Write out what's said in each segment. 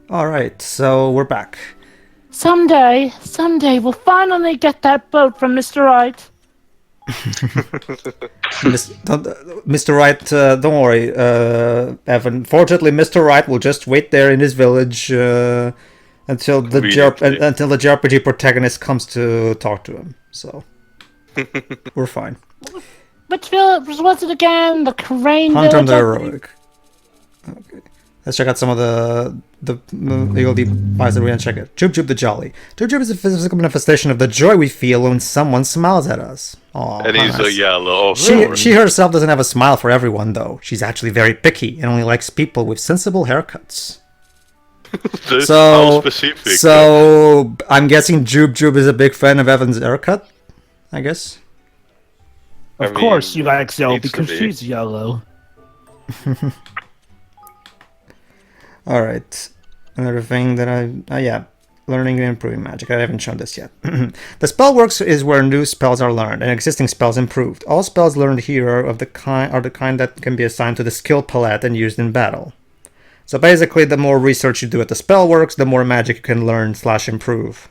Alright, so we're back. Someday we'll finally get that boat from Mr. Wright. Mr. Wright, don't worry, Evan. Fortunately, Mr. Wright will just wait there in his village until the JRPG protagonist comes to talk to him. So we're fine. Which village was it again? The Crane Hunt on village? the Heroic. Okay. Let's check out some of the ELD buys that we can check it. Jub Jub the Jolly. Jub Jub is a physical manifestation of the joy we feel when someone smiles at us. Aww, and he's nice. a yellow. She herself doesn't have a smile for everyone, though. She's actually very picky and only likes people with sensible haircuts. How specific. So I'm guessing Jub Jub is a big fan of Evan's haircut, I guess. Of course you like yellow because she's yellow. Alright. Another thing that learning and improving magic. I haven't shown this yet. The spell works is where new spells are learned and existing spells improved. All spells learned here are the kind that can be assigned to the skill palette and used in battle. So basically, the more research you do at the spell works, the more magic you can learn / improve.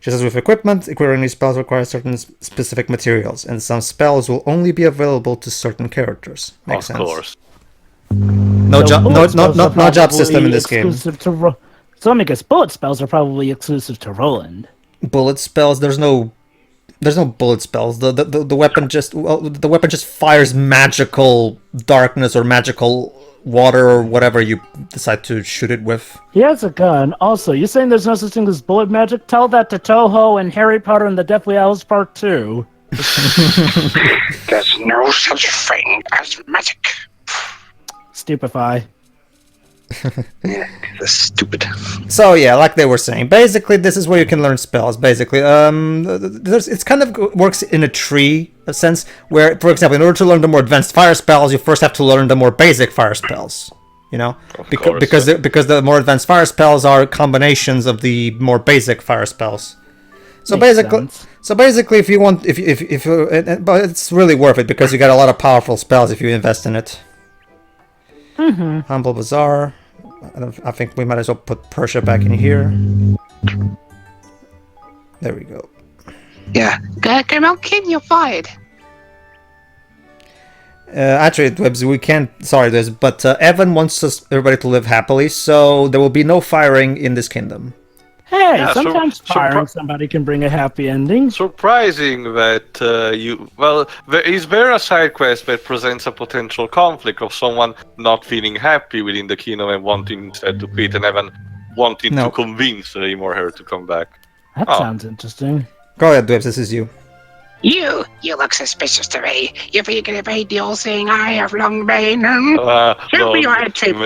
Just as with equipment, acquiring new spells requires certain specific materials, and some spells will only be available to certain characters. Makes sense. Of course. No job system in this game. So I guess bullet spells are probably exclusive to Roland. Bullet spells? There's no bullet spells. The weapon just fires magical darkness or magical water or whatever you decide to shoot it with. He has a gun. Also, you're saying there's no such thing as bullet magic? Tell that to Toho and Harry Potter and the Deathly Hallows Part 2. There's no such thing as magic. Stupefy. That's stupid. So yeah, like they were saying, basically this is where you can learn spells. Basically, it's kind of works in a tree sense, where, for example, in order to learn the more advanced fire spells, you first have to learn the more basic fire spells. You know, because the more advanced fire spells are combinations of the more basic fire spells. So basically, if you want, but it's really worth it because you get a lot of powerful spells if you invest in it. Mm-hmm. Humble Bazaar. I think we might as well put Persia back in here. There we go. Yeah. Come on, Kim, you're fired. Actually, Dwebs, we can't. Sorry, but Evan wants everybody to live happily, so there will be no firing in this kingdom. Hey, yeah, sometimes firing somebody can bring a happy ending. Surprising that there is a side quest that presents a potential conflict of someone not feeling happy within the kingdom and wanting instead to quit, and Evan wanting to convince him or her to come back. That sounds interesting. Go ahead, Dwebs, this is you. You look suspicious to me. You think you can evade the old saying, I have long mane? Show me your head trip.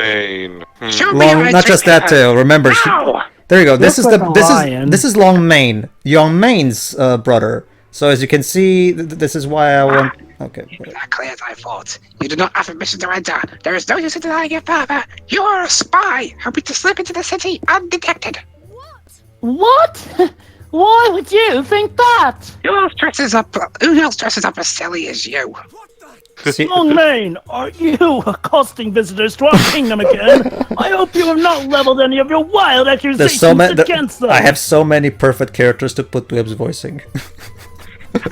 Show me your head not just that, remember... No! There you go. This is Long Mane, Young Mane's brother. So as you can see, this is why I want. Okay. Exactly as I thought. You do not have permission to enter. There is no use in denying it further. You are a spy, hoping to slip into the city undetected. What? Why would you think that? Who else dresses up as silly as you? Longmane, are you accosting visitors to our kingdom again? I hope you have not leveled any of your wild accusations against them. I have so many perfect characters to put Dweb's voicing.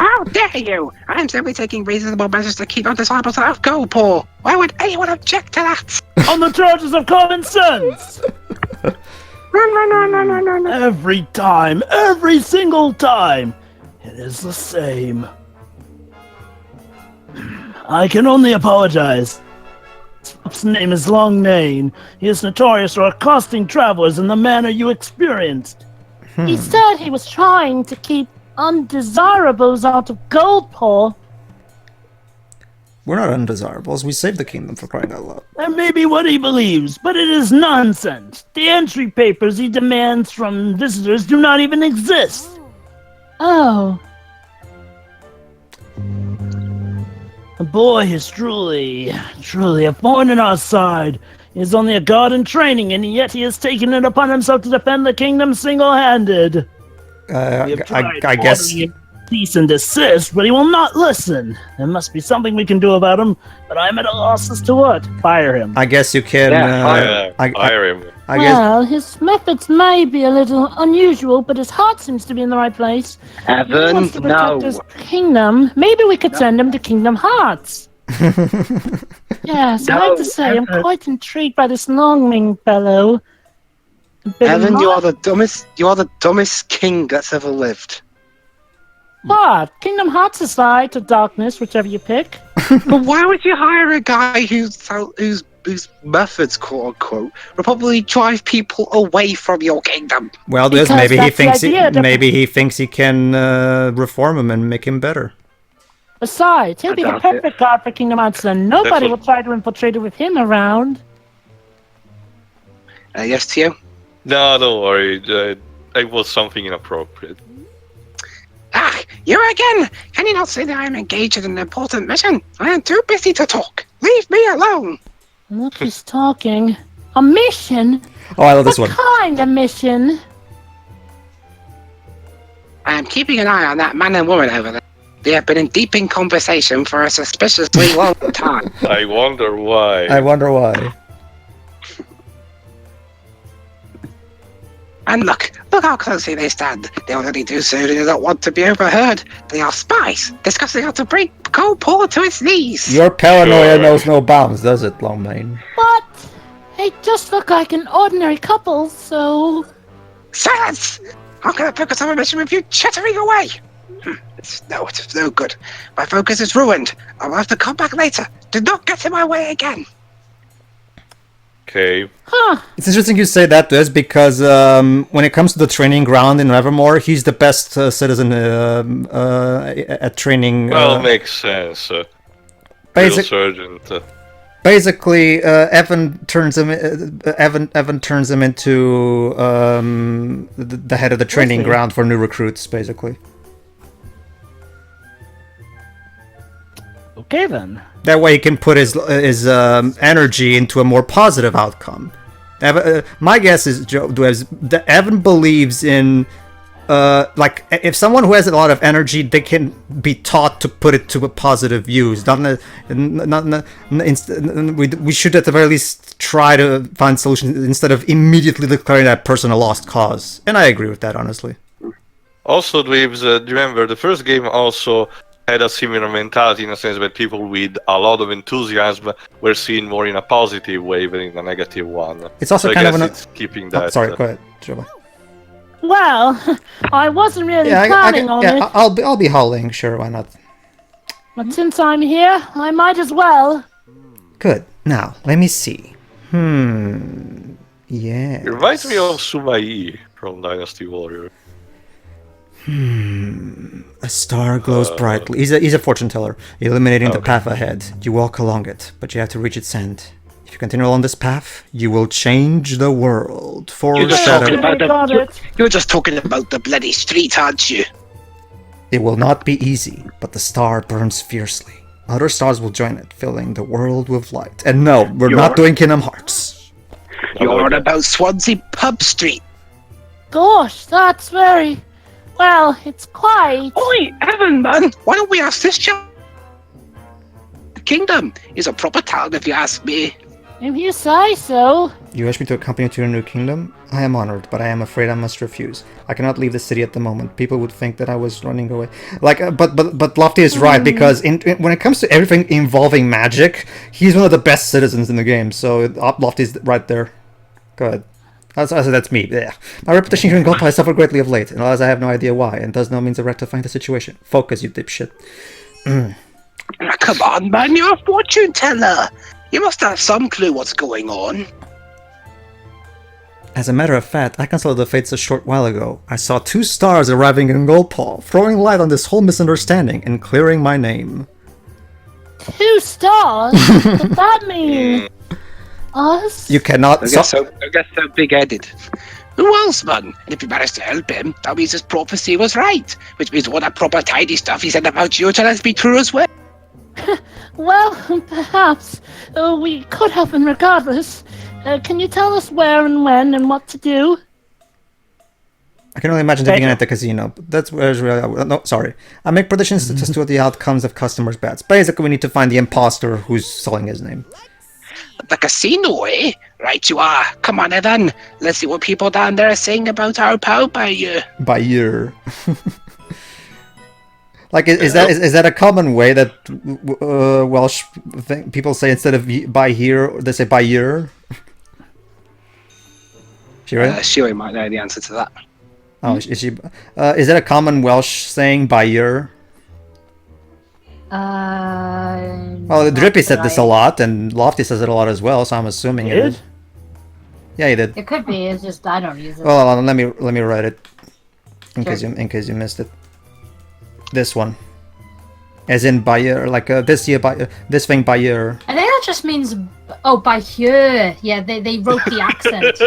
How dare you! I'm simply taking reasonable measures to keep undesirables out of gold pool. Why would anyone object to that? On the charges of common sense! No. Every single time, it is the same. I can only apologize. His name is Longmane. He is notorious for accosting travelers in the manner you experienced. He said he was trying to keep undesirables out of Goldpool. We're not undesirables. We saved the kingdom, for crying out loud. That may be what he believes, but it is nonsense. The entry papers he demands from visitors do not even exist. Oh. The boy is truly a thorn in our side. He is only a god in training, and yet he has taken it upon himself to defend the kingdom single-handed. I guess cease and desist, but he will not listen. There must be something we can do about him, but I'm at a loss as to what. Fire him. I guess you can. Fire him. I guess. Well, his methods may be a little unusual, but his heart seems to be in the right place. He Evan, wants to protect no. his kingdom. Maybe we could send him to Kingdom Hearts. Yes, I have to say, I'm quite intrigued by this Longming fellow. Evan, you are the dumbest king that's ever lived. What? Kingdom Hearts is light or darkness, whichever you pick. But why would you hire a guy whose methods, quote unquote, will probably drive people away from your kingdom? Well, Because maybe he that's the thinks idea, maybe he thinks he can reform him and make him better. Besides, he'll be the doubt it. perfect guard for Kingdom Hearts, and nobody will try to infiltrate it with him around. Yes to you? No, don't worry. It was something inappropriate. Ah, you again! Can you not see that I'm engaged in an important mission? I am too busy to talk. Leave me alone! Look, he's talking. A mission? Oh, I love this What one. kind of mission? I am keeping an eye on that man and woman over there. They have been in deep in conversation for a suspiciously long time. I wonder why. I wonder why. And look how closely they stand. They already do so they don't want to be overheard. They are spies, discussing how to bring Paul to its knees. Your paranoia Sure. knows no bounds, does it, Longmane? What? They just look like an ordinary couple, so... Silence! I'm gonna focus on my mission with you chattering away. It's no good. My focus is ruined. I'll have to come back later. Do not get in my way again. Okay. Huh. It's interesting you say that, Des, because when it comes to the training ground in Evermore, he's the best citizen at training. Well, makes sense. Basic- Sergeant. Basically, Evan turns him. Evan turns him into the head of the training ground for new recruits. Basically, Okay, then. that way he can put his energy into a more positive outcome. My guess is that Evan believes in. Like if someone who has a lot of energy, they can be taught to put it to a positive use. We should at the very least try to find solutions instead of immediately declaring that person a lost cause. And I agree with that, honestly. Also, Dweebs, remember, the first game also had a similar mentality in a sense that people with a lot of enthusiasm were seen more in a positive way than in a negative one. It's also so kind I of guess an. it's keeping that. Oh, sorry, go ahead, Joba. Well, I wasn't really planning on it, I'll be hauling. Sure, why not? but since I'm here, I might as well. Good. Now let me see. Yeah. It reminds me of Sumai from Dynasty Warrior. A star glows brightly. He's a fortune teller, illuminating the path ahead. You walk along it, but you have to reach its end. If you continue along this path, you will change the world. You're just talking Foreshadow. about Got it. you're just talking about the bloody street, aren't you? It will not be easy, but the star burns fiercely. Other stars will join it, filling the world with light. And no, we're not doing Kingdom Hearts. You're on about Swansea Pub Street. Gosh, that's very... Well, it's quite... Oi, Evan, man! Why don't we ask this chap? The kingdom is a proper town, if you ask me. If you say so. You wish me to accompany you to your new kingdom? I am honored, but I am afraid I must refuse. I cannot leave the city at the moment. People would think that I was running away. But Lofty is right, because when it comes to everything involving magic, he's one of the best citizens in the game. So Lofty's right there. Go ahead. That's me. Yeah. My reputation here in Golpa has suffered greatly of late, and alas, I have no idea why, and does no means of rectifying the situation. Focus, you dipshit. Come on, man, you're a fortune teller. You must have some clue what's going on. As a matter of fact, I consulted the fates a short while ago. I saw 2 stars arriving in Golpa, throwing light on this whole misunderstanding and clearing my name. 2 stars? Does that mean... us? You cannot... Don't get so big-headed. Who else, man? And if you manage to help him, that means his prophecy was right. Which means all that proper tidy stuff he said about you turns out to be true as well. Well, perhaps. We could help him regardless. Can you tell us where and when and what to do? I can only imagine the beginning at the casino. But that's where no, sorry. I make predictions to test the outcomes of customers' bets. Basically, we need to find the imposter who's selling his name. The casino, eh? Right you are. Come on, Evan. Let's see what people down there are saying about our pal by you. By year. Like, is that a common way that Welsh people say instead of by year, they say by year? Shiri might know the answer to that. Oh, is she? Is that a common Welsh saying by year? Well, Drippy said this a lot, and Lofty says it a lot as well, so I'm assuming it is. Yeah, he did. It could be. It's just I don't use it. Well, let me write it in case you missed it. This one, as in by year, like this year by this thing by year. I think that just means by here. Yeah, they wrote the accent.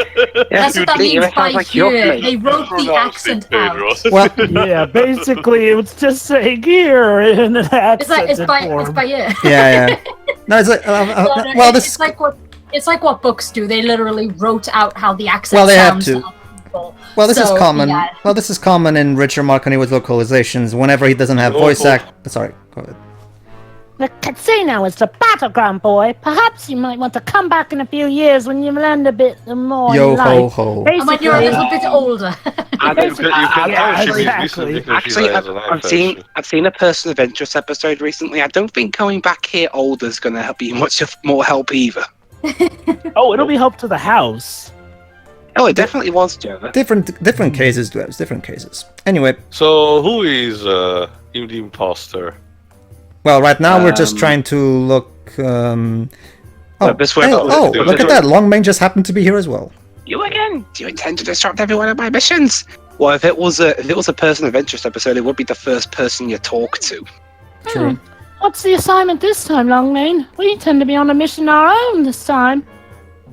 That's what that means by here. They wrote the accent out. Well, yeah, basically it was just saying here in an accent. It's by year. Yeah. No, it's like well, this. It's like what books do. They literally wrote out how the accent well, they sounds. Have to. Well, this is common. Yeah. Well, this is common in Richard Marconi with localizations. Whenever he doesn't have voice act. Sorry, go ahead. The casino is the battleground, boy. Perhaps you might want to come back in a few years when you've learned a bit more. Yo ho ho. And when you're a little bit older. Actually, I've seen a person of interest episode recently. I don't think going back here older is going to be much more help either. Oh, it'll be help to the house. Oh, it definitely was, Joe. Different cases, Dwebs. Different cases. Anyway. So who is the imposter? Well, right now we're just trying to look. Look at that! Longmane just happened to be here as well. You again? Do you intend to disrupt every one of my missions? Well, if it was a person of interest episode, it would be the first person you talk to. True. What's the assignment this time, Longmane? We intend to be on a mission our own this time.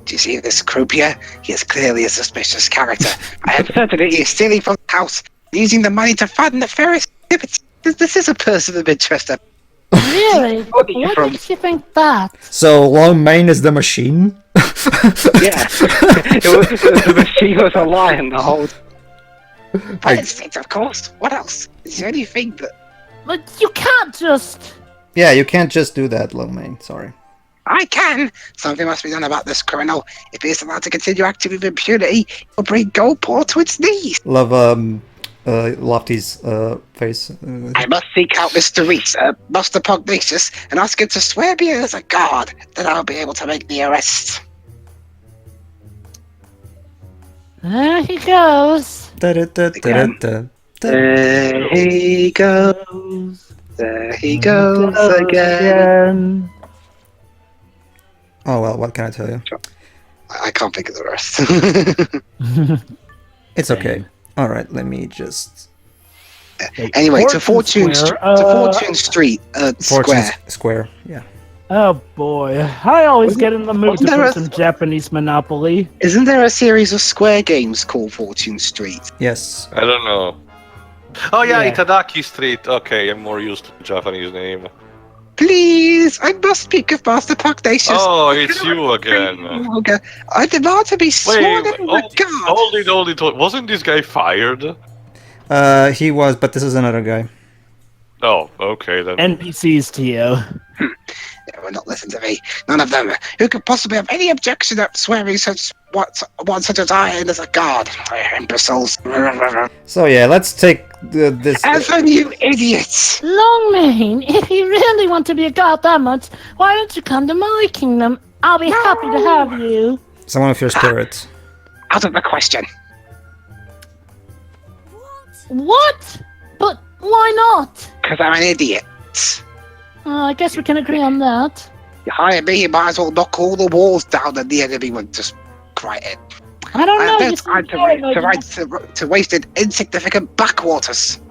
Do you see this croupier? He is clearly a suspicious character. I have heard that he is stealing from the house, using the money to fund nefarious activities. This is a person of interest. Really? What makes you think that? So Longmane is the machine? Yeah. The machine was a lion the whole time. By instinct, of course. What else? Is there anything that... But you can't just... Yeah, you can't just do that, Longmane. Sorry. I can! Something must be done about this criminal. If he is allowed to continue acting with impunity, he'll bring Goldport to its knees. Love, Lofty's, face. I must seek out Mr. Reese, Master Pugnacious, and ask him to swear me as a guard. Then I'll be able to make the arrest. There he goes. There he goes. There he goes again. Oh well, what can I tell you? I can't think of the rest. It's okay. All right, let me just. Anyway, to Fortune Street Square. Yeah. Oh boy, I always get in the mood to play some Japanese Monopoly. Isn't there a series of Square games called Fortune Street? Yes. I don't know. Oh yeah, Itadaki Street. Okay, I'm more used to the Japanese name. Please, I must speak of Master Pugnacious. Oh, it's you again. I demand to be sworn in with God. Hold it. Wasn't this guy fired? He was, but this is another guy. Oh, okay then. NPCs to you. They will not listen to me. None of them. Who could possibly have any objection to swearing one such as I am as a god? Imbeciles. So yeah, let's take this. Evan, you idiots! Longmane, if you really want to be a god that much, why don't you come to my kingdom? I'll be happy to have you. Someone of your spirits. Out of the question. What? But why not? Because I'm an idiot. I guess we can agree on that. You hire me, you might as well knock all the walls down and the enemy would just cry it. I don't know. I have no time to waste in insignificant backwaters.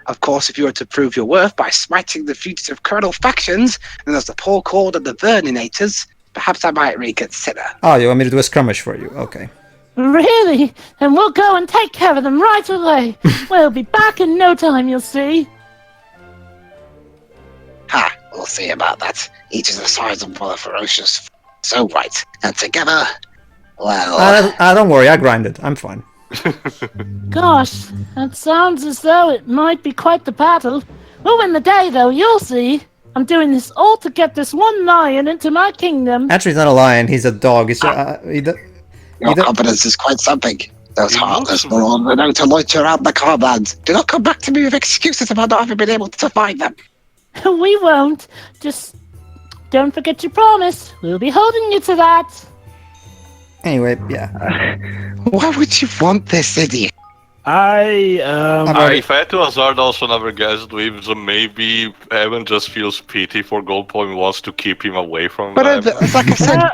Of course, if you were to prove your worth by smiting the fugitive colonel factions, and as the Poor Cord and the Verninators, perhaps I might reconsider. Oh, you want me to do a skirmish for you? Okay. Really? Then we'll go and take care of them right away. We'll be back in no time, you'll see. Ha, we'll see about that. Each is a sizable and ferocious. So right, and together, well... don't worry, I grinded. I'm fine. Gosh, that sounds as though it might be quite the battle. We'll win the day, though, you'll see. I'm doing this all to get this one lion into my kingdom. Actually, he's not a lion. He's a dog. He's Your confidence is quite something. Those heartless morons are known to loiter around the combat. Do not come back to me with excuses about not having been able to find them. We won't. Just don't forget your promise. We'll be holding you to that. Anyway, yeah. Why would you want this idiot? If I had to hazard also another guess, Dweeb, so maybe Evan just feels pity for Goldpoint and wants to keep him away from But them. like I said,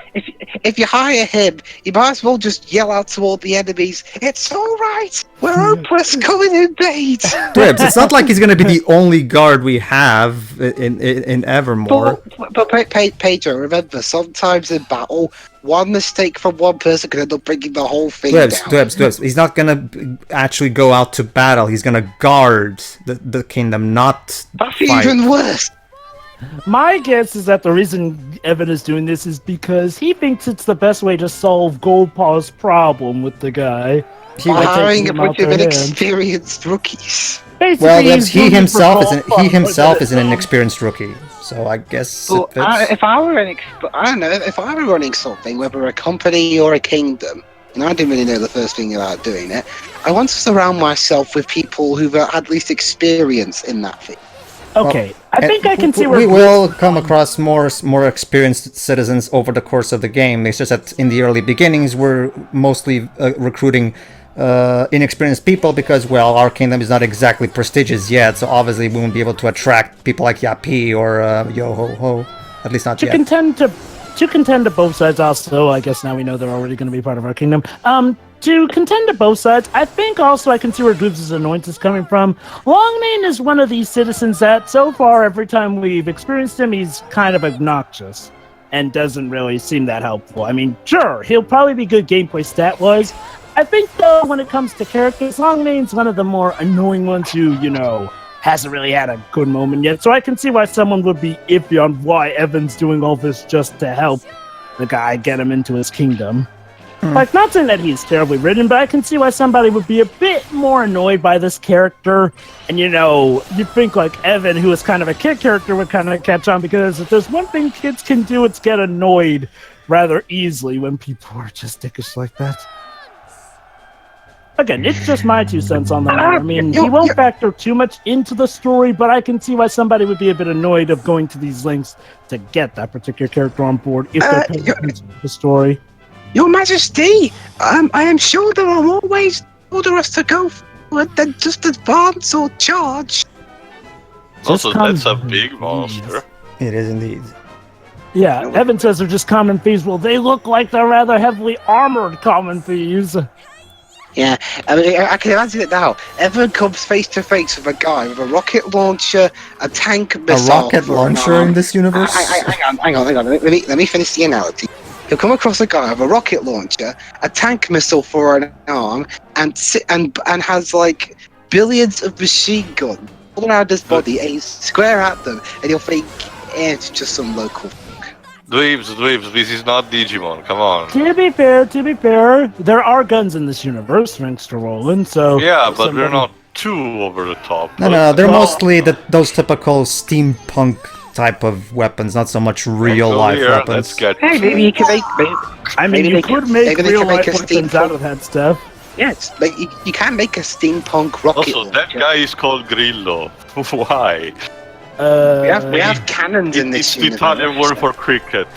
if you hire him, you might as well just yell out to all the enemies, "It's all right, we're hopeless, come and invade." Dwebs, it's not like he's going to be the only guard we have in Evermore. But Pedro, remember, sometimes in battle, one mistake from one person can end up bringing the whole thing down. Dwebs. He's not going to actually go out to battle. He's going to guard the kingdom, not That's fight. even worse. My guess is that the reason Evan is doing this is because he thinks it's the best way to solve Goldpaw's problem with the guy. By hiring a him out bunch of their hand. inexperienced rookies. Basically, Well, he's he looking himself for is Goldpaw, an inexperienced rookie, so I guess Well, it fits. if I were if I were running something, whether a company or a kingdom, and I didn't really know the first thing about doing it, I want to surround myself with people who've had at least experience in that thing. Okay, I think I can see where we will come across more experienced citizens over the course of the game. It's just that in the early beginnings, we're mostly recruiting inexperienced people because, well, our kingdom is not exactly prestigious yet, so obviously we won't be able to attract people like Yapi or Yo-Ho-Ho, at least not to yet. contend to both sides. Also, I guess now we know they're already going to be part of our kingdom. To contend to both sides, I think also I can see where Dweebs' annoyance is coming from. Longmane is one of these citizens that, so far, every time we've experienced him, he's kind of obnoxious and doesn't really seem that helpful. I mean, sure, he'll probably be good gameplay stat-wise. I think, though, when it comes to characters, Longmane's one of the more annoying ones who, hasn't really had a good moment yet. So I can see why someone would be iffy on why Evan's doing all this just to help the guy get him into his kingdom. Like, not saying that he's terribly written, but I can see why somebody would be a bit more annoyed by this character. And, you think, like, Evan, who is kind of a kid character, would kind of catch on, because if there's one thing kids can do, it's get annoyed rather easily when people are just dickish like that. Again, it's just my 2 cents on the matter. I mean, he won't factor too much into the story, but I can see why somebody would be a bit annoyed of going to these lengths to get that particular character on board if they're paying attention to the story. Your Majesty, I am sure there are more ways order us to go forward than just advance or charge. Also, Just that's a common big thieves. monster. It is indeed. Yeah, Evan says they're just common thieves. Well, they look like they're rather heavily armored common thieves. Yeah, I mean, I can imagine it now. Evan comes face to face with a guy with a rocket launcher, a tank missile. A rocket launcher in this universe? Hang on. Let me finish the analogy. He'll come across a guy with a rocket launcher, a tank missile for an arm, and has like billions of machine guns all around his body, and he's square at them, and you'll think, it's just some local. Dweebs, this is not Digimon, come on. To be fair, there are guns in this universe, thanks to Roland, so... Yeah, but they're not too over the top. No, they're mostly those typical steampunk type of weapons, not so much real-life weapons. Let's get... Hey, maybe you can make. I mean, you could make real-life weapons out of that stuff. Yes, like you can make a steampunk rocket Also, launcher. that guy is called Grillo. Why? We have cannons in this It's the universe. Italian word for cricket.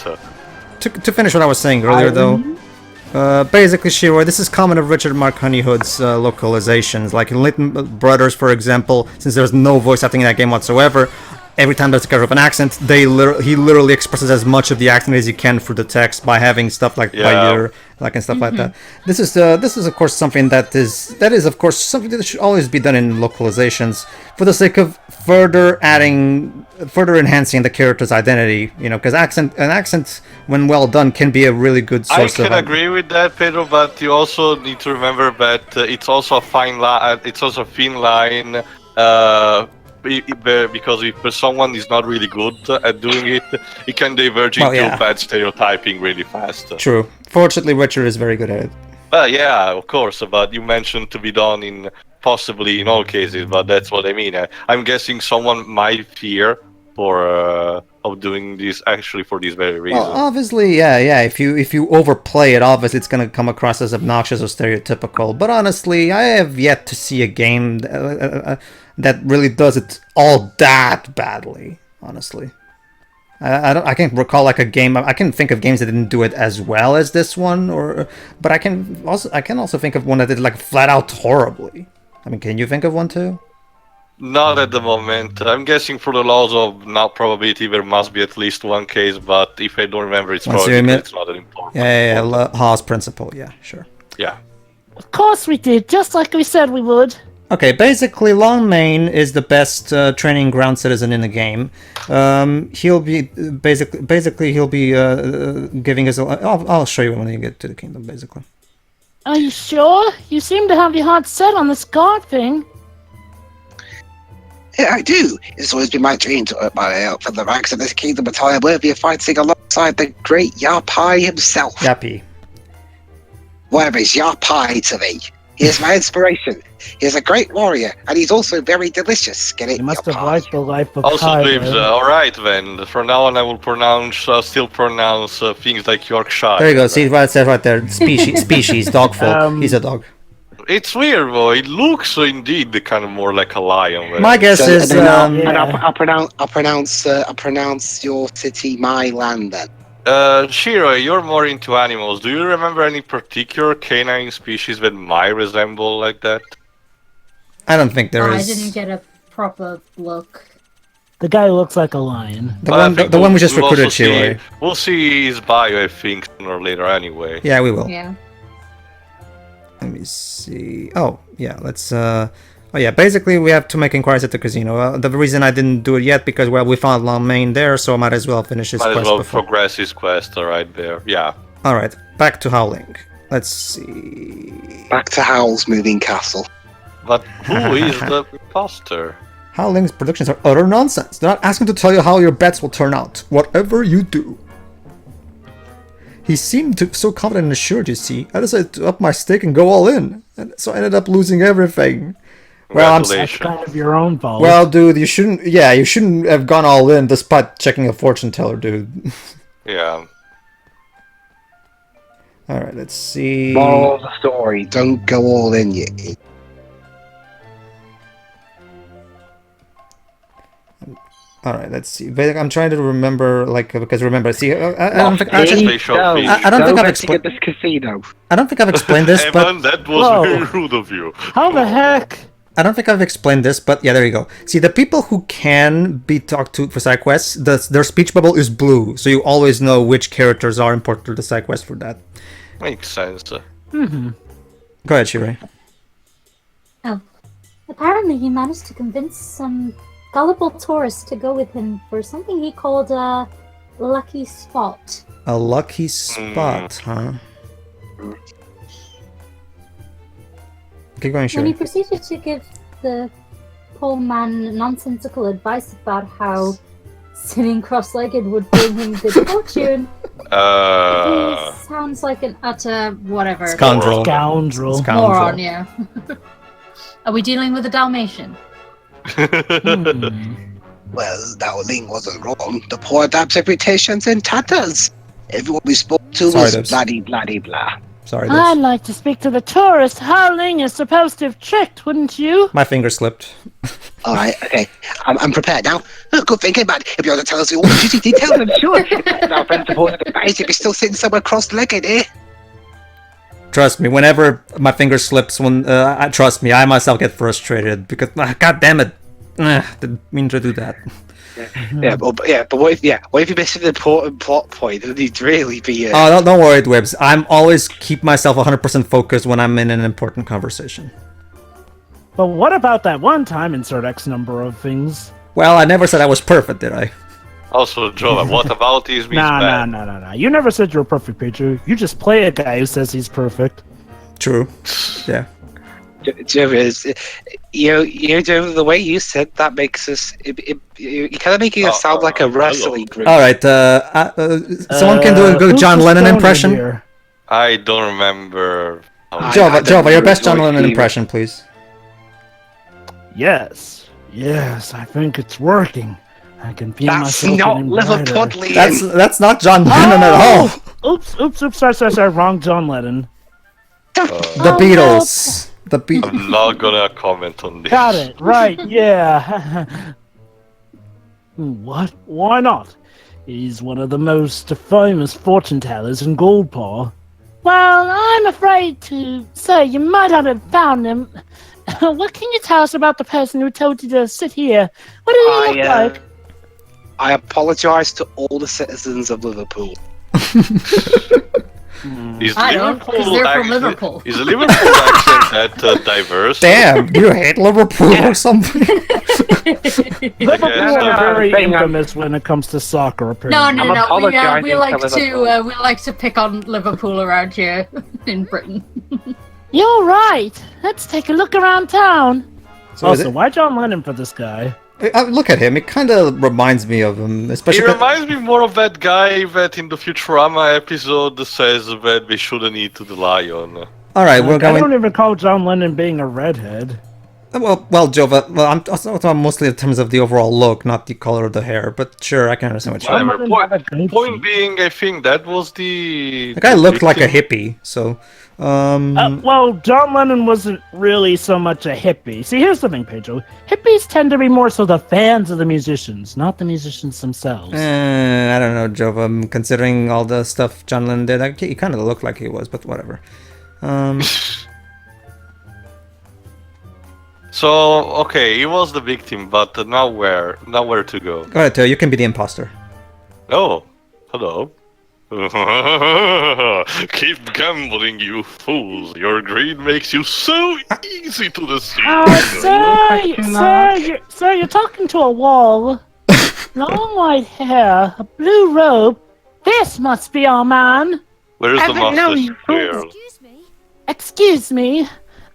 To finish what I was saying earlier, though, basically, Shiro, this is common of Richard Mark Honeyhood's localizations. Like in Little Brothers, for example, since there's no voice acting in that game whatsoever, every time there's a character with an accent, he literally expresses as much of the accent as he can through the text by having stuff like by ear, like and stuff like that. This is of course something that is of course something that should always be done in localizations for the sake of further enhancing the character's identity. Because an accent when well done can be a really good source of. I can agree with that, Pedro, but you also need to remember that it's also a fine line. It's also a thin line. Because if someone is not really good at doing it, it can diverge into bad stereotyping really fast. True. Fortunately, Richard is very good at it. Yeah, of course. But you mentioned to be done in possibly in all cases, but that's what I mean. I'm guessing someone might fear for of doing this actually for this very reason. Well, obviously, yeah. If you overplay it, obviously it's gonna come across as obnoxious or stereotypical. But honestly, I have yet to see a game that really does it all that badly. Honestly, I can't recall like a game. I can think of games that didn't do it as well as this one, but I can also think of one that did like flat out horribly. I mean, can you think of one too? Not at the moment. I'm guessing for the laws of not probability, there must be at least one case, but if I don't remember, it's probably because it's not an important. Yeah, Hawes principle. Yeah, sure. Yeah. Of course we did, just like we said we would. Okay, basically, Longmane is the best training ground citizen in the game. He'll be basically he'll be giving us. I'll show you when you get to the kingdom. Basically. Are you sure? You seem to have your heart set on this guard thing. Yeah, I do. It's always been my dream to work my way up from the ranks of this kingdom battalion worthy of fighting alongside the great Yarpai himself. Yappy. Whatever is Yarpai to me? He is my inspiration. He is a great warrior, and he's also very delicious. Get it? You must have Yarpai. liked the life of Also, Kyle. Dibs, alright then. From now on, I will still pronounce things like Yorkshire. There you go. See what it says right there. Species, dogful. He's a dog. It's weird, though. It looks indeed kind of more like a lion. My guess is. And I'll pronounce your city my land then. Shiro, you're more into animals. Do you remember any particular canine species that might resemble like that? I don't think there is. I didn't get a proper look. The guy looks like a lion. The one we just recruited, Shiro. We'll see his bio, I think, sooner or later anyway. Yeah, we will. Yeah. Let me see. Oh, yeah, let's... Oh, yeah, basically we have to make inquiries at the casino. The reason I didn't do it yet, because, well, we found Longmane there, so I might as well finish his quest Might as well before. progress his quest right there, yeah. Alright, back to Howling. Let's see... Back to Howl's moving castle. But who is the imposter? Howling's predictions are utter nonsense. They're not asking to tell you how your bets will turn out. Whatever you do. He seemed so confident and assured, you see. I decided to up my stake and go all in. And so I ended up losing everything. Well, That's kind of your own fault. Well, dude, you shouldn't have gone all in despite checking a fortune teller, dude. Yeah. Alright, let's see. Moral of the story, don't go all in, you idiot. Alright, let's see. I'm trying to remember, because remember, see, I don't think I've explained this casino. I don't think I've explained this, Evan, but that was very rude of you. How the heck? I don't think I've explained this, but yeah, there you go. See, the people who can be talked to for side quests, their speech bubble is blue, so you always know which characters are important to the side quest for that. Makes sense. Go ahead, Shirei. Oh. Apparently he managed to convince some gullible tourist to go with him for something he called a lucky spot. A lucky spot, huh? Keep going, When he Shirei. proceeded to give the poor man nonsensical advice about how sitting cross-legged would bring him good fortune, he sounds like an utter whatever. Scoundrel. Moron, yeah. Are we dealing with a Dalmatian? Well, Dowling wasn't wrong. The poor Dab's reputation's in tatters. Everyone we spoke to was bloody, bloody, blah. Sorry, I'd like to speak to the tourist Howling is supposed to have tricked, wouldn't you? my finger slipped. Alright, okay. I'm prepared now. Good thinking, but if you're to tell us all the juicy details, I'm sure. Our friend supported the base if he's still sitting somewhere cross-legged, eh? Trust me, whenever my finger slips, trust me, I myself get frustrated because, god damn it, didn't mean to do that. But what if you miss an important plot point? Then he'd really be. Oh, don't worry, Dwebs. I'm always keep myself 100% focused when I'm in an important conversation. But what about that one time, insert X number of things? Well, I never said I was perfect, did I? Also, Joe, what about his bad? Nah. You never said you were perfect, Pedro. You just play a guy who says he's perfect. True. Yeah. Joe is, Joe, the way you said that makes us. You're kind of making us sound like a wrestling group. All right. Someone can do a good John Lennon impression. I don't remember Jova, your best John Lennon impression, please. Yes, I think it's working. I can feel That's myself not getting brighter. Liverpudlian. That's not John Lennon at all. Oops, sorry, wrong John Lennon. The Beatles. I'm not gonna comment on this. Got it, right, yeah. What? Why not? He's one of the most famous fortune tellers in Goldpaw. Well, I'm afraid to say you might not have found him. What can you tell us about the person who told you to sit here? What did he look like? I apologise to all the citizens of Liverpool. I don't, because they're from Liverpool. Is a Liverpool accent that diverse? Damn, do you hate Liverpool or something? Liverpool are very infamous when it comes to soccer. Apparently. No. We like to pick on Liverpool around here in Britain. You're right. Let's take a look around town. So why John Lennon for this guy? Look at him. It kind of reminds me of him, especially. He reminds me more of that guy that in the Futurama episode says that we shouldn't eat the lion. All right, we're going. I don't even recall John Lennon being a redhead. Well, Jova. Well, I'm talking mostly in terms of the overall look, not the color of the hair. But sure, I can understand what you're saying. Point being, I think that was the guy looked like a hippie. So, well, John Lennon wasn't really so much a hippie. See, here's the thing, Pedro. Hippies tend to be more so the fans of the musicians, not the musicians themselves. I don't know, Jova. Considering all the stuff John Lennon did, he kind of looked like he was, but whatever. So, okay, he was the victim, but now where? Now where to go? Go ahead, Theo, you can be the imposter. Oh, hello. Keep gambling, you fools. Your greed makes you so easy to deceive. Sir, you're talking to a wall. Long white hair, a blue robe. This must be our man. Where's the master here? Excuse me.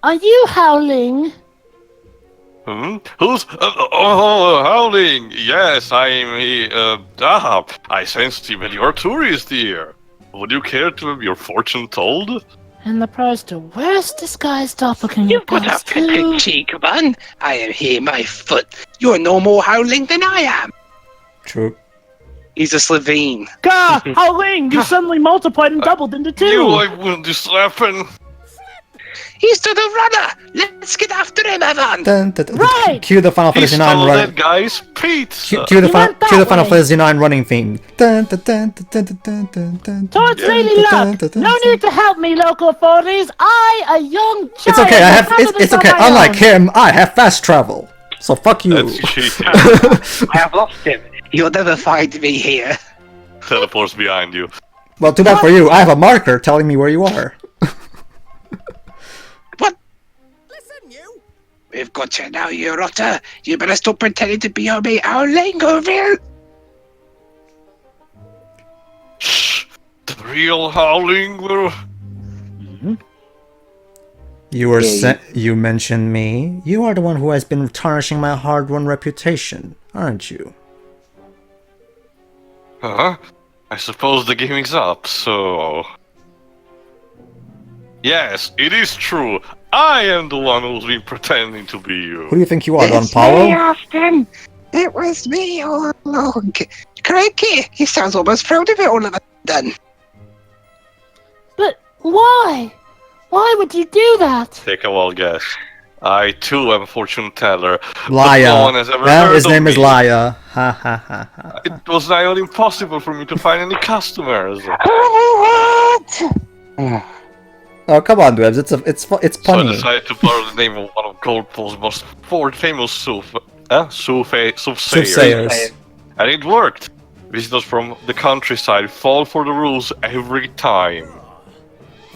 Are you howling? Who's howling? Yes, I'm here. I sensed that you're a tourist here. Would you care to have your fortune told? And the prize to worst disguised doppelganger. You put up a big cheek, man. I am here, my foot. You're no more howling than I am. True. He's a Slovene. Gah! Howling! You suddenly multiplied and doubled into two. You, I wouldn't this happen. He's to the runner! Let's get after him, Evan! Right! Cue the Final Fantasy 9 running. That guy's pizza. Cue the Final Fantasy 9 running theme. Towards Lady Luck! No need to help me, local authorities! I, a young child... It's okay, it's okay. Unlike him, I have fast travel. So fuck you. That's cheating. I have lost him. You'll never find me here. Teleports behind you. Well, too bad for you. I have a marker telling me where you are. We've got you now, you rotter. You better stop pretending to be on me, howling, or real. Shh! The real howling will... You mentioned me. You are the one who has been tarnishing my hard-won reputation, aren't you? Huh? I suppose the gaming's up, so... Yes, it is true. I am the one who's been pretending to be you. Who do you think you are, Don It's Paulo? me, Austin. It was me all along. Crikey, he sounds almost proud of it all of a sudden. But why? Why would you do that? Take a wild guess. I too am a fortune teller. Liar. No one has ever Well, heard his of name is me. Liar. Ha ha ha ha. It was nigh on impossible for me to find any customers. Oh, come on, Dwebs. It's So I funny. decided to borrow the name of one of Goldpaw's most famous soothsayers. Soothsayers. And it worked. Visitors from the countryside fall for the rules every time.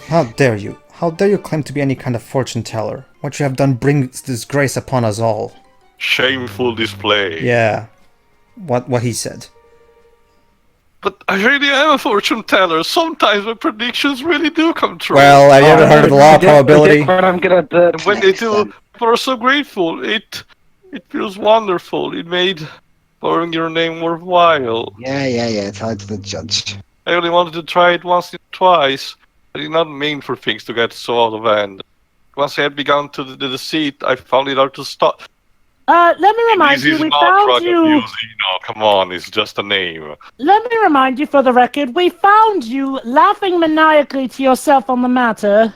How dare you? How dare you claim to be any kind of fortune teller? What you have done brings disgrace upon us all. Shameful display. Yeah. What he said. But I really am a fortune teller. Sometimes my predictions really do come true. Well, have you ever heard of the law of probability? What I'm gonna do And when they next do, then. people are so grateful. It feels wonderful. It made borrowing your name worthwhile. Yeah, it's hard to the judge. I only wanted to try it once or twice. It's not mean for things to get so out of hand. Once I had begun to the deceit, I found it hard to stop. Let me remind you, This is we not found drug you. abuse, come on, it's just a name. Let me remind you, for the record, we found you laughing maniacally to yourself on the matter.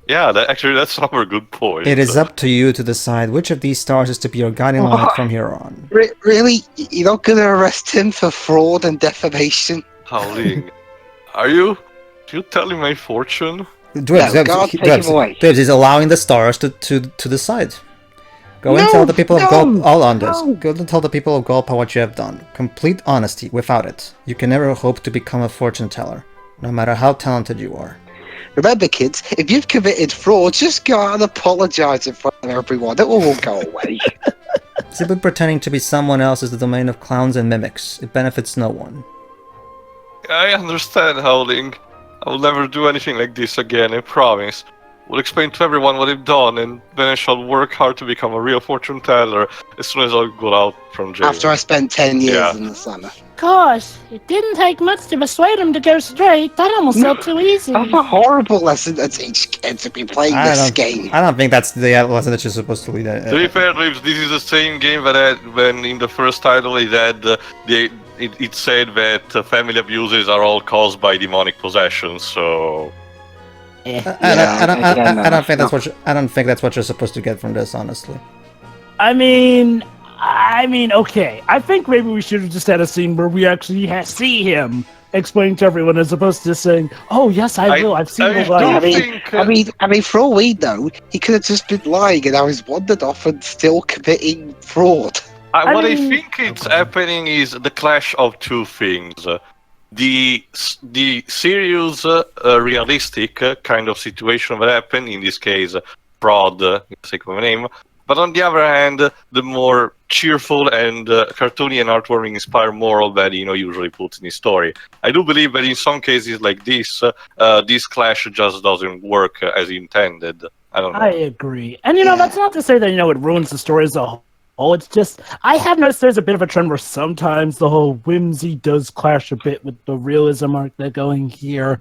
Yeah, that's another good point. It is up to you to decide which of these stars is to be your guiding light from here on. Really? You're not gonna arrest him for fraud and defamation? Howling. Are you telling my fortune? Dwebs is allowing the stars to decide. Go and tell the people of Gulp all on this. Go and tell the people of Gulp what you have done. Complete honesty. Without it, you can never hope to become a fortune teller, no matter how talented you are. Remember, kids, if you've committed fraud, just go out and apologize in front of everyone. It will all go away. Simply pretending to be someone else is the domain of clowns and mimics. It benefits no one. I understand, Howling. I will never do anything like this again, I promise. We'll explain to everyone what I've done, and then I shall work hard to become a real fortune teller as soon as I go out from jail. After I spent 10 years in the summer. Gosh, it didn't take much to persuade him to go straight. That almost felt too easy. That's a horrible lesson to teach kids to be playing this game. I don't think that's the lesson that you're supposed to lead. To be fair, Lips, this is the same game that had, when in the first title it had it said that family abuses are all caused by demonic possession. So I don't think that's what you're supposed to get from this, honestly. I mean, okay. I think maybe we should have just had a scene where we actually see him explaining to everyone, as opposed to just saying, "Oh yes, I will. I've seen the light." I mean, for all we know, he could have just been lying, and now he's wandered off and still committing fraud. What I think it's happening is the clash of two things. The serious, realistic kind of situation that happened, in this case, fraud, in the sake of a name. But on the other hand, the more cheerful and cartoony and heartwarming inspired moral that usually puts in his story. I do believe that in some cases like this, this clash just doesn't work as intended. I don't know. I agree. And that's not to say that it ruins the story as a whole. It's just, I have noticed there's a bit of a trend where sometimes the whole whimsy does clash a bit with the realism arc they're going here.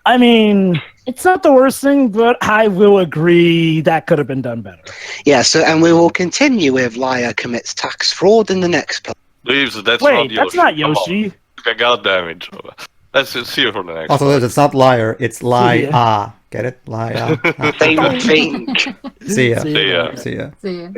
I mean, it's not the worst thing, but I will agree that could have been done better. Yeah, and we will continue with Liar commits tax fraud in the next part. Leaves, that's Wait, not Yoshi. that's not Yoshi. Okay, God damn it. Let's see you for the next Also, one. it's not liar, it's lie. Get it? Lie. Same thing. See ya. See ya. See ya. See ya.